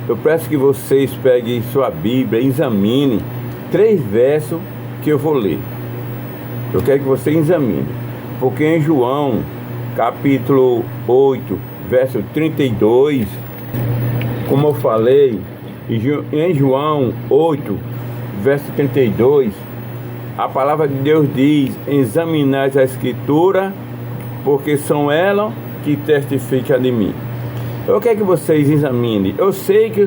eu peço que vocês peguem sua Bíblia e examinem 3 versos que eu vou ler. Eu quero que você examine, porque em João, capítulo 8, verso 32, como eu falei, em João 8, verso 32, a palavra de Deus diz: examinai a Escritura, porque são elas que testificam de mim. Eu quero que vocês examinem. Eu sei que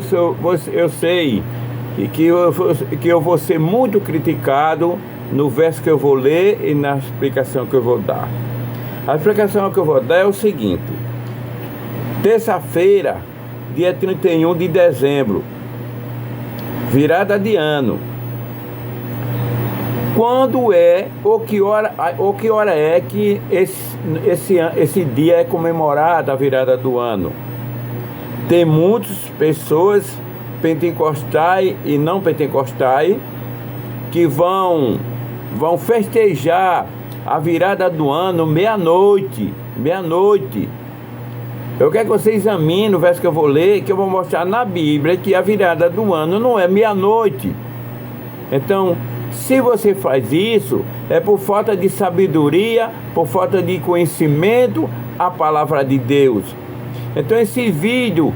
eu vou ser muito criticado no verso que eu vou ler e na explicação que eu vou dar. A explicação que eu vou dar é o seguinte: terça-feira, dia 31 de dezembro, virada de ano. Quando é, ou que hora é que esse dia é comemorado, a virada do ano? Tem muitas pessoas pentecostais e não pentecostais que vão festejar a virada do ano meia-noite. Eu quero que você examine o verso que eu vou ler, que eu vou mostrar na Bíblia que a virada do ano não é meia-noite. Então, se você faz isso, é por falta de sabedoria, por falta de conhecimento a palavra de Deus. Então, esse vídeo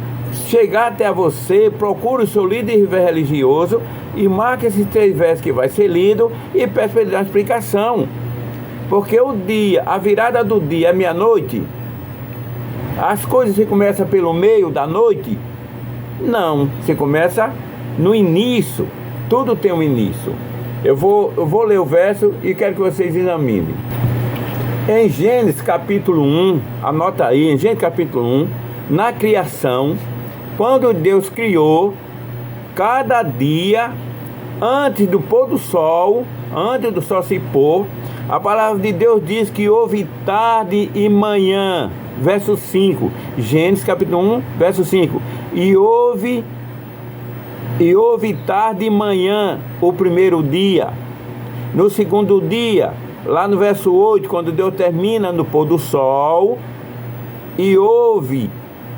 chegar até você, procure o seu líder religioso e marque esses 3 versos que vai ser lido e peça para ele dar uma explicação. Porque a virada do dia é meia-noite. As coisas se começam pelo meio da noite? Não, se começa no início. Tudo tem um início. Eu vou ler o verso e quero que vocês examinem. Em Gênesis capítulo 1, anota aí, em Gênesis capítulo 1, na criação, quando Deus criou, cada dia, antes do pôr do sol, antes do sol se pôr, a palavra de Deus diz que houve tarde e manhã, verso 5, Gênesis capítulo 1, verso 5, e houve tarde e manhã, o primeiro dia. No segundo dia, lá no verso 8, quando Deus termina no pôr do sol, e houve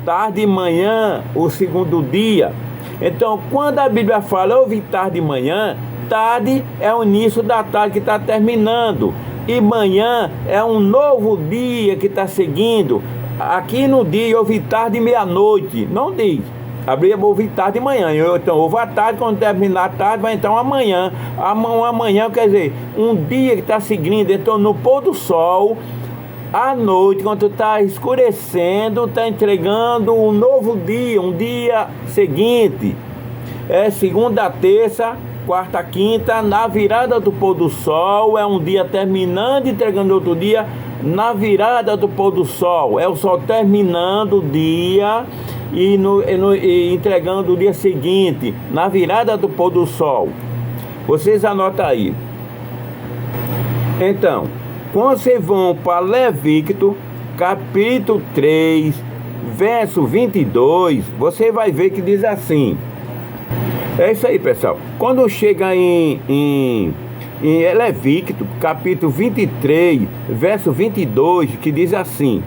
tarde e manhã, o segundo dia. Então, quando a Bíblia fala houve tarde e manhã, tarde é o início da tarde que está terminando, e manhã é um novo dia que está seguindo. Aqui no dia houve tarde e meia-noite, não diz. A Bíblia houve tarde e manhã. Então, houve a tarde, quando terminar a tarde, vai então amanhã. Amanhã quer dizer, um dia que está seguindo. Então, no pôr do sol, à noite, quando está escurecendo, está entregando um novo dia, um dia seguinte. É segunda, terça, quarta, quinta, na virada do pôr do sol, é um dia terminando e entregando outro dia. Na virada do pôr do sol, é o sol terminando o dia e entregando o dia seguinte, na virada do pôr do sol. Vocês anotam aí. Então, quando vocês vão para Levítico, capítulo 3, verso 22, você vai ver que diz assim. É isso aí, pessoal. Quando chega em Levítico, capítulo 23, verso 22, que diz assim,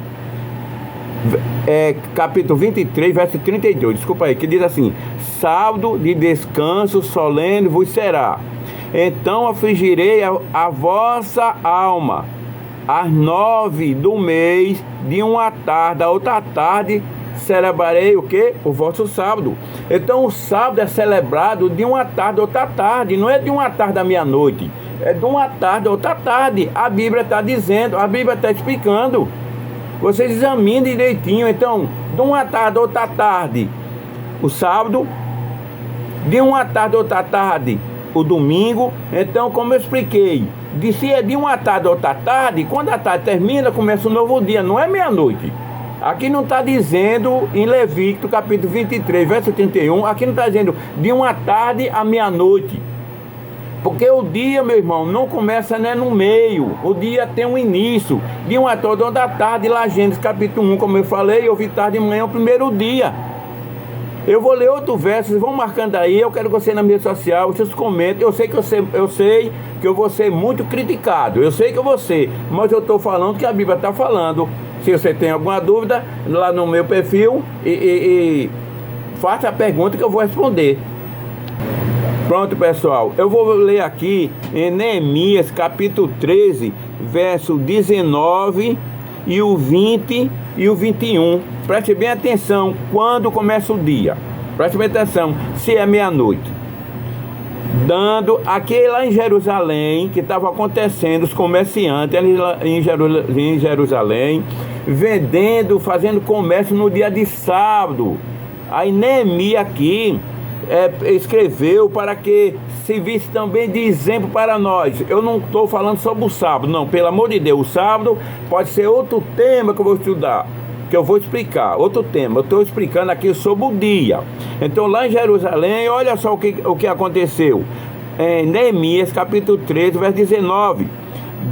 capítulo 23, verso 32, desculpa aí, que diz assim: sábado de descanso solene vos será, então afligirei a vossa alma, às 9 do mês, de uma tarde a outra tarde, celebrarei o quê? O vosso sábado. Então o sábado é celebrado de uma tarde a outra tarde, não é de uma tarde à meia-noite, é de uma tarde a outra tarde. A Bíblia está dizendo, a Bíblia está explicando. Vocês examinem direitinho. Então, de uma tarde a outra tarde, o sábado, de uma tarde a outra tarde, o domingo. Então, como eu expliquei, se é de uma tarde a outra tarde, quando a tarde termina, começa um novo dia, não é meia-noite. Aqui não está dizendo, em Levítico, capítulo 23, verso 31, aqui não está dizendo de uma tarde à meia-noite. Porque o dia, meu irmão, não começa no meio. O dia tem um início. De uma tarde da tarde, lá Gênesis capítulo 1, como eu falei, houve tarde de manhã, o primeiro dia. Eu vou ler outro verso, vocês vão marcando aí. Eu quero que você na minha rede social, vocês comentem. Eu sei que eu vou ser muito criticado. Eu sei que eu vou ser, mas eu estou falando que a Bíblia está falando. Se você tem alguma dúvida, lá no meu perfil, faça a pergunta que eu vou responder. Pronto, pessoal, eu vou ler aqui em Neemias capítulo 13, verso 19 e o 20 e o 21. Preste bem atenção quando começa o dia. Preste bem atenção, se é meia-noite. Dando aqui lá em Jerusalém, que estava acontecendo, os comerciantes em Jerusalém, vendendo, fazendo comércio no dia de sábado. Aí Neemias aqui escreveu para que servisse também de exemplo para nós. Eu não estou falando sobre o sábado, não, pelo amor de Deus. O sábado pode ser outro tema que eu vou estudar, que eu vou explicar, outro tema. Eu estou explicando aqui sobre o dia. Então lá em Jerusalém, olha só o que aconteceu. Em Neemias capítulo 13, verso 19.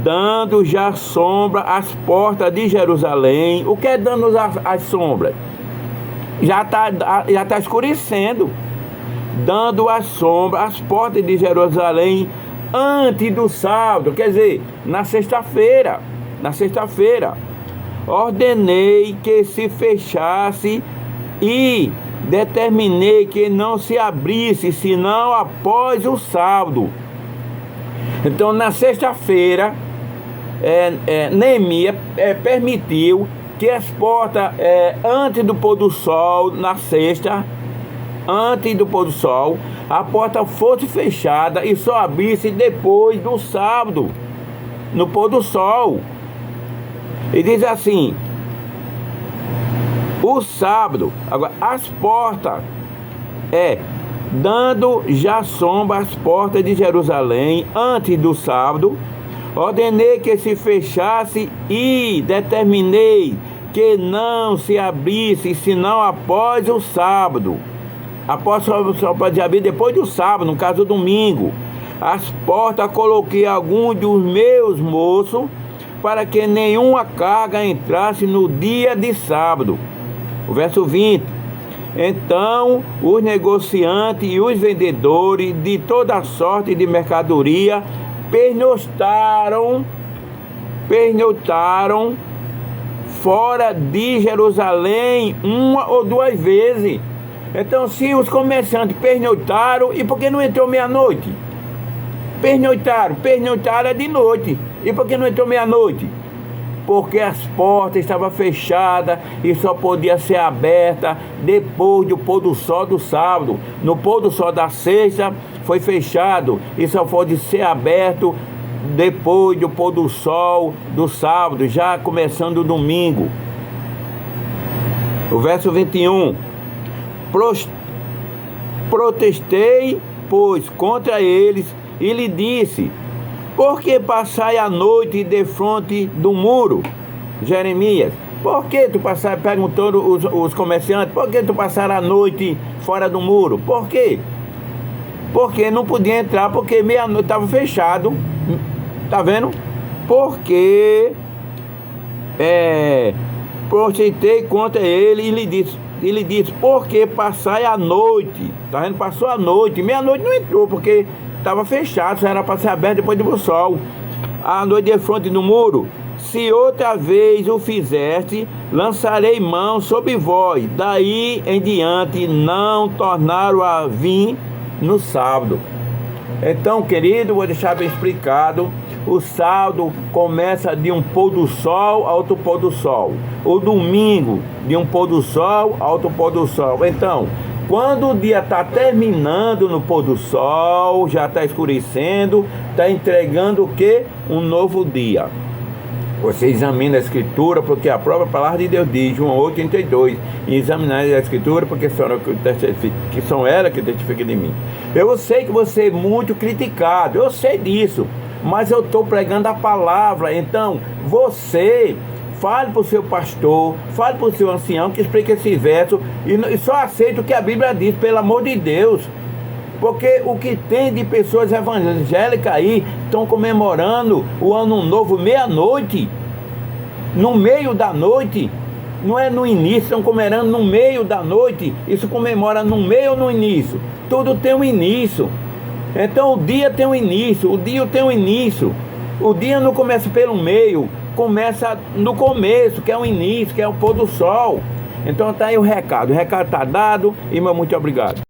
Dando já sombra às portas de Jerusalém. O que é dando as sombras? Já tá escurecendo. Dando a sombra às portas de Jerusalém antes do sábado, quer dizer, na sexta-feira. Ordenei que se fechasse e determinei que não se abrisse, senão após o sábado. Então, na sexta-feira, Neemias permitiu que as portas, antes do pôr do sol, na sexta, antes do pôr do sol, a porta fosse fechada e só abrisse depois do sábado, no pôr do sol. E diz assim: o sábado, agora, as portas, dando já sombra às portas de Jerusalém antes do sábado, ordenei que se fechasse e determinei que não se abrisse, senão após o sábado. Só pode abrir depois do sábado, no caso do domingo. As portas coloquei alguns dos meus moços para que nenhuma carga entrasse no dia de sábado. O verso 20. Então os negociantes e os vendedores de toda sorte de mercadoria pernoctaram fora de Jerusalém uma ou duas vezes. Então, se os comerciantes pernoitaram, e por que não entrou meia-noite? Pernoitaram é de noite. E por que não entrou meia-noite? Porque as portas estavam fechadas e só podia ser aberta depois do pôr do sol do sábado. No pôr do sol da sexta foi fechado e só pode ser aberto depois do pôr do sol do sábado, já começando o domingo. O verso 21. Protestei, pois, contra eles e lhe disse: por que passai a noite defronte do muro? Jeremias, por que tu passai, perguntou os comerciantes, por que tu passaram a noite fora do muro? Por quê? Porque não podia entrar, porque meia-noite estava fechado. Tá vendo? Porque protestei contra ele e lhe disse, por que passai a noite? Tá vendo? Passou a noite, meia-noite não entrou, porque estava fechado, só era para ser aberto depois do sol. A noite de frente do muro. Se outra vez o fizeste, lançarei mão sobre vós. Daí em diante não tornaram a vir no sábado. Então, querido, vou deixar bem explicado. O sábado começa de um pôr do sol a outro pôr do sol. O domingo, de um pôr do sol a outro pôr do sol. Então, quando o dia está terminando no pôr do sol, já está escurecendo, está entregando o quê? Um novo dia. Você examina a Escritura, porque a própria palavra de Deus diz, João 8,32, e examinar a Escritura, porque são elas que testificam de mim. Eu sei que você é muito criticado, eu sei disso, mas eu estou pregando a palavra. Então, você fale para o seu pastor, fale para o seu ancião que explique esse verso, e só aceita o que a Bíblia diz, pelo amor de Deus. Porque o que tem de pessoas evangélicas aí estão comemorando o ano novo meia-noite, no meio da noite, não é no início, estão comemorando no meio da noite. Isso comemora no meio ou no início? Tudo tem um início. Então o dia tem um início, o dia tem um início. O dia não começa pelo meio, começa no começo, que é o início, que é o pôr do sol. Então tá aí o recado está dado, irmão, muito obrigado.